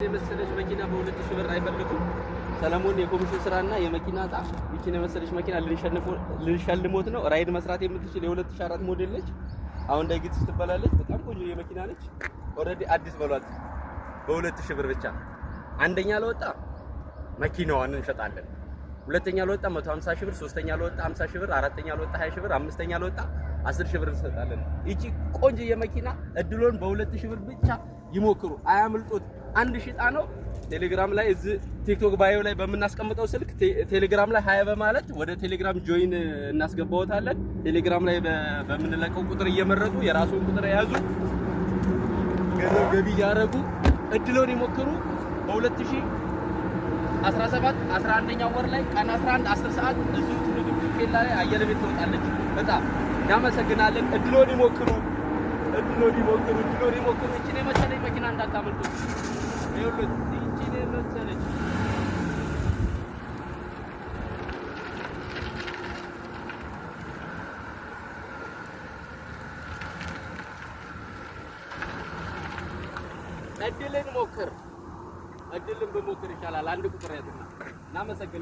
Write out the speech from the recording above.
የመሰለች መኪና በ2000 ብር አይፈልጉም። ሰለሞን የኮሚሽን ስራና የመኪና ዕጣ ይቺን የመሰለች መኪና ልንሸልሞት ነው። ራይድ መስራት የምትችል የ2004 ሞዴል ነች። አሁን ዳይጊትስ ትባላለች። በጣም ቆንጆ የመኪና ነች። ኦልሬዲ አዲስ በሏት በ2000 ብር ብቻ። አንደኛ ለወጣ መኪናዋን እንሸጣለን። ሁለተኛ ለወጣ 150 ሺህ ብር፣ ሶስተኛ ለወጣ 50 ሺህ ብር፣ አራተኛ ለወጣ 20 ሺህ ብር፣ አምስተኛ ለወጣ 10 ሺህ ብር እንሰጣለን። ይቺ ቆንጆ የመኪና እድሎን በ2000 ብር ብቻ ይሞክሩ፣ አያምልጡት። 1000 ዕጣ ነው። ቴሌግራም ላይ እዚህ ቲክቶክ ባዮ ላይ በምናስቀምጠው ስልክ ቴሌግራም ላይ ሃያ በማለት ወደ ቴሌግራም ጆይን እናስገባዎታለን። ቴሌግራም ላይ በምንለቀው ቁጥር እየመረጡ የራሱን ቁጥር የያዙ ገንዘብ ገቢ ያደረጉ እድሎን ይሞክሩ። በ2017 11ኛው ወር ላይ ቀን 11 10 ሰዓት እዚሁ ትልቅ ኬላ ላይ አየር ቤት ትወጣለች። በጣም እናመሰግናለን። እድሎን ይሞክሩ፣ እድሎን ይሞክሩ፣ እድሎን ይሞክሩ። እቺ ነው መሰለኝ መኪና እንዳታመልጡ። ይኸውልህ እቺ ነው መሰለኝ እድልን ሞክር፣ እድልን በሞክር ይሻላል። አንድ ቁጥር ያዝና እናመሰግናለን።